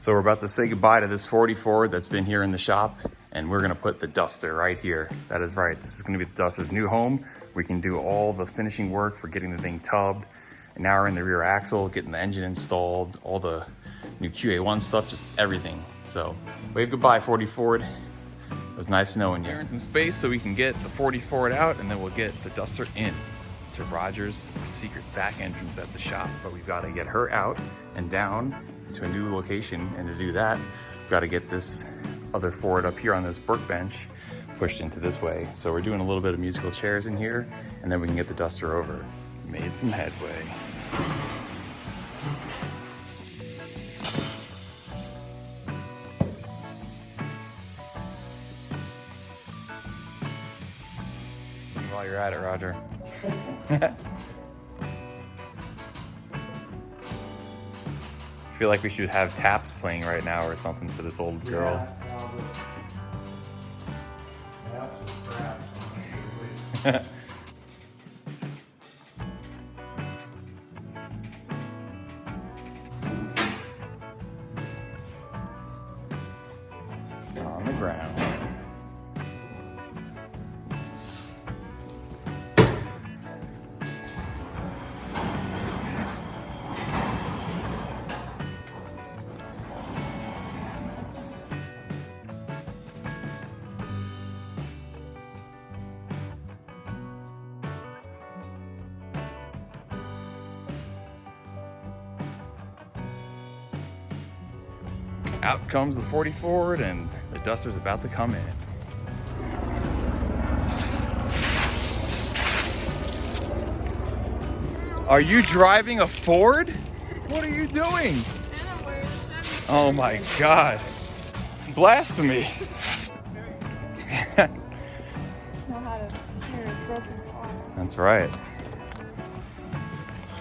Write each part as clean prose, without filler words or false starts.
So we're about to say goodbye to this 44 that's been here in the shop, and we're gonna put the Duster right here. That is right, this is gonna be the Duster's new home. We can do all the finishing work for getting the thing tubbed, and now we're in the rear axle, getting the engine installed, all the new QA1 stuff, just everything. So wave goodbye, 40 Ford. It was nice knowing you. Clearing some space so we can get the 40 Ford out, and then we'll get the Duster in to Roger's secret back entrance at the shop. But we've got to get her out and down to a new location, and to do that, we've got to get this other Ford up here on this workbench pushed into this way. So we're doing a little bit of musical chairs in here, and then we can get the Duster over. Made some headway. While you're at it, Roger. I feel like we should have taps playing right now or something for this old girl. Yeah, on the ground. Out comes the 40 Ford, and the Duster's about to come in. Are you driving a Ford? What are you doing? Oh my God. Blasphemy. Know how to steer a broken car. That's right.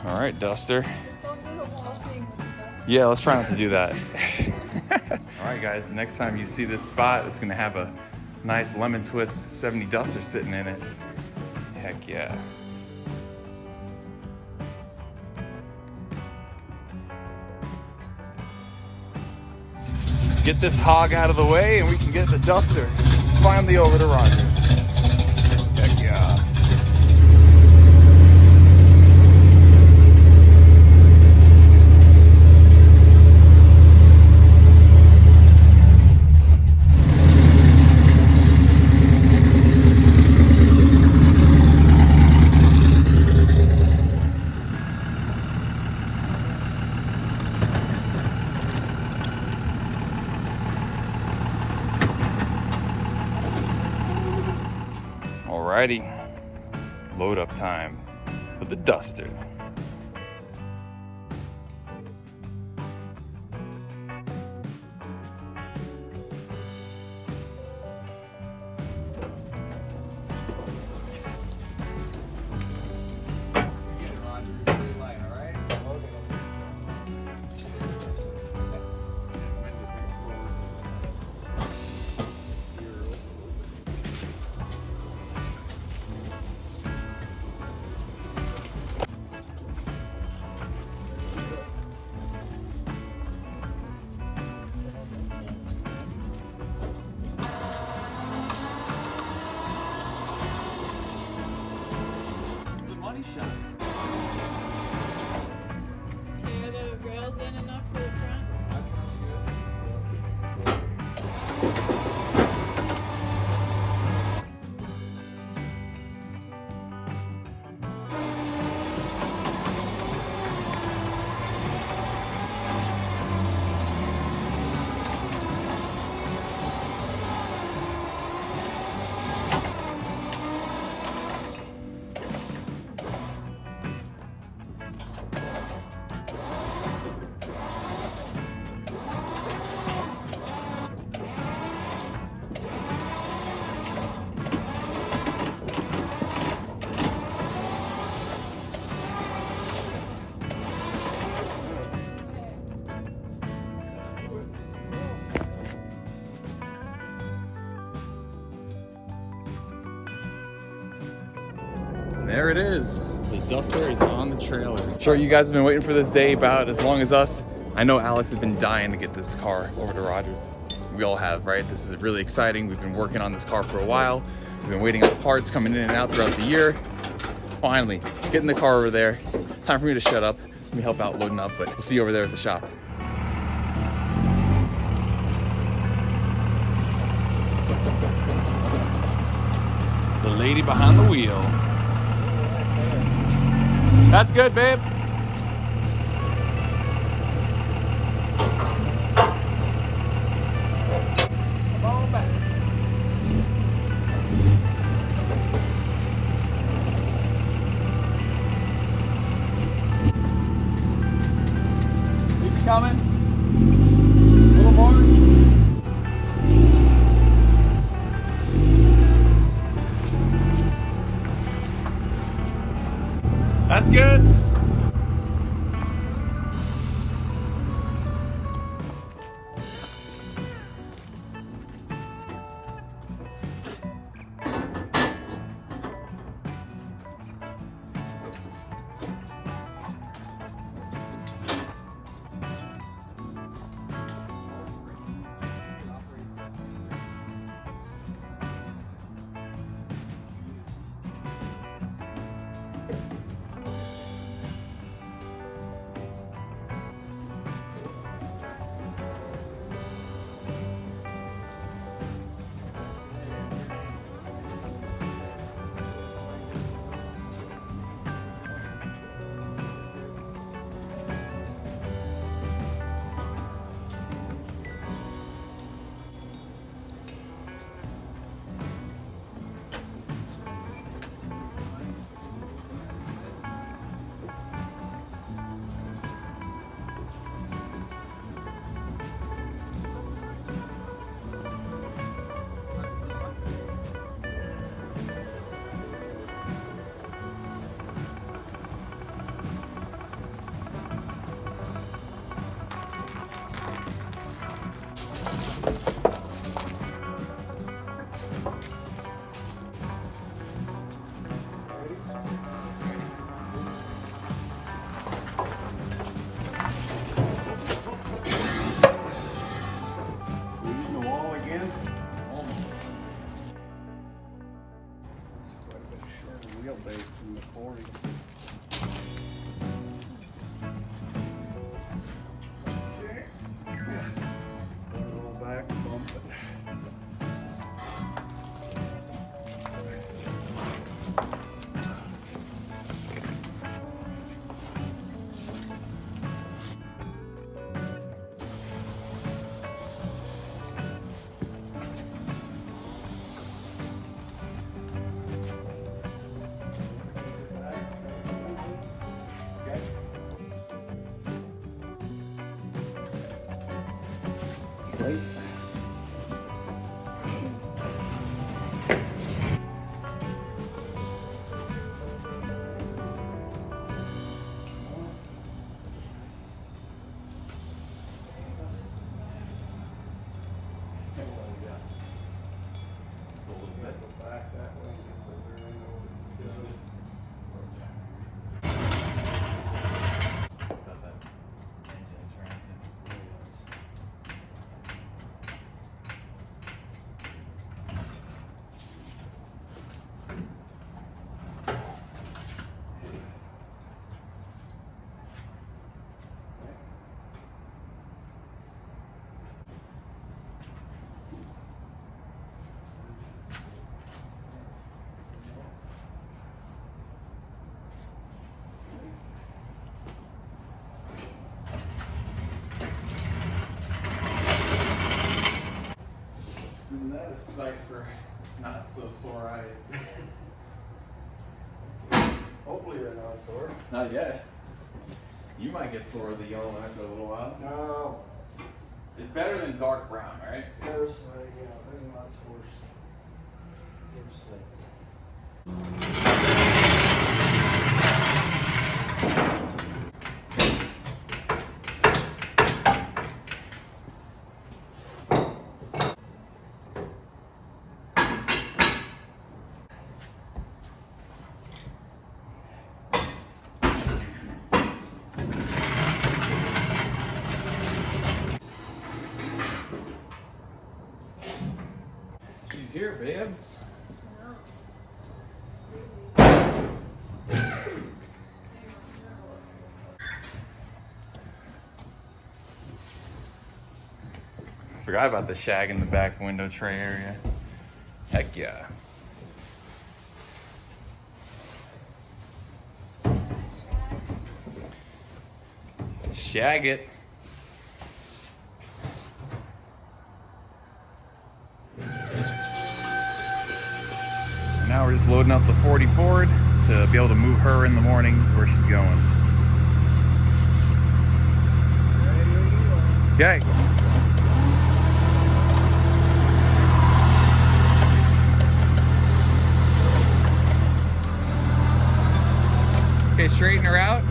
All right, Duster. Don't do the whole thing with the Duster. Yeah, let's try not to do that. All right, guys, the next time you see this spot, it's gonna have a nice lemon twist 70 Duster sitting in it. Heck yeah. Get this hog out of the way and we can get the Duster finally over to Rogers. Heck yeah. Alrighty, load up time for the Duster. Shot. Are the rails in enough for the front? There it is. The Duster is on the trailer. I'm sure you guys have been waiting for this day about as long as us. I know Alex has been dying to get this car over to Rogers. We all have, right? This is really exciting. We've been working on this car for a while. We've been waiting on the parts coming in and out throughout the year. Finally, getting the car over there. Time for me to shut up. Let me help out loading up, but we'll see you over there at the shop. The lady behind the wheel. That's good, babe. Come on back. Keep coming. A little more. That's good. Wheelbase from the 40. Put it all back, bump it. Wait. Back that way. Isn't that a sight for not so sore eyes? Hopefully they're not sore. Not yet. You might get sore of the yellow after a little while. No. It's better than dark brown, right? There's lots worse. here, babes. Forgot about the shag in the back window tray area. Heck yeah. Shag it. And now we're just loading up the 40 Ford to be able to move her in the morning to where she's going. Okay. Okay, straighten her out.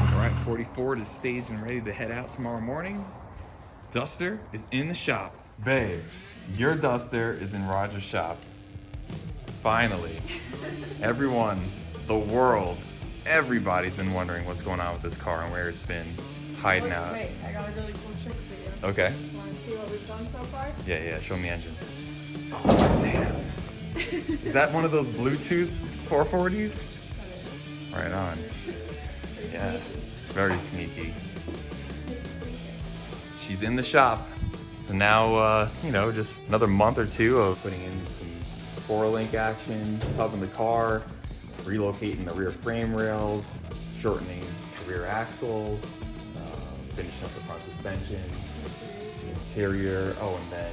All right, 40 Ford is staged and ready to head out tomorrow morning. Duster is in the shop. Babe, your Duster is in Roger's shop. Finally. Everyone, the world, everybody's been wondering what's going on with this car and where it's been hiding out. Wait, I got a really cool trick for you. Okay. Want to see what we've done so far? Yeah, show me engine. Damn. Is that one of those Bluetooth 440s? Right on. Yeah, very sneaky. She's in the shop. So now, just another month or two of putting in some 4-link action, tubbing the car, relocating the rear frame rails, shortening the rear axle, finishing up the front suspension, the interior. Oh, and then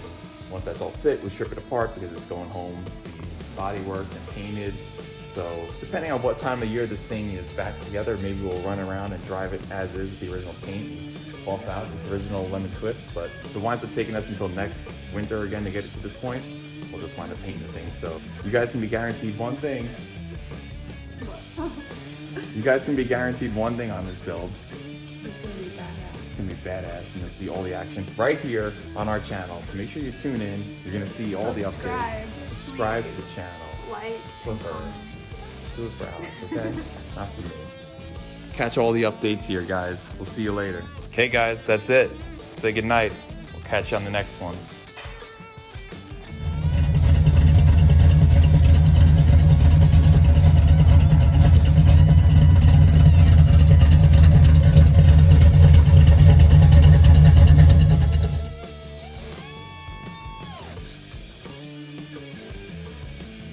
once that's all fit, we strip it apart because it's going home to be body worked and painted. So depending on what time of year this thing is back together, maybe we'll run around and drive it as is with the original paint and bump out this original lemon twist. But if it winds up taking us until next winter again to get it to this point, we'll just wind up painting the thing. So you guys can be guaranteed one thing. You guys can be guaranteed one thing on this build. It's gonna be badass. It's gonna be badass, and you'll see all the action right here on our channel. So make sure you tune in. You're gonna see all the updates. Subscribe to the channel. Like. For her. Do it for Alex, okay? Not for me. Catch all the updates here, guys. We'll see you later. Okay, guys, that's it. Say goodnight. We'll catch you on the next one.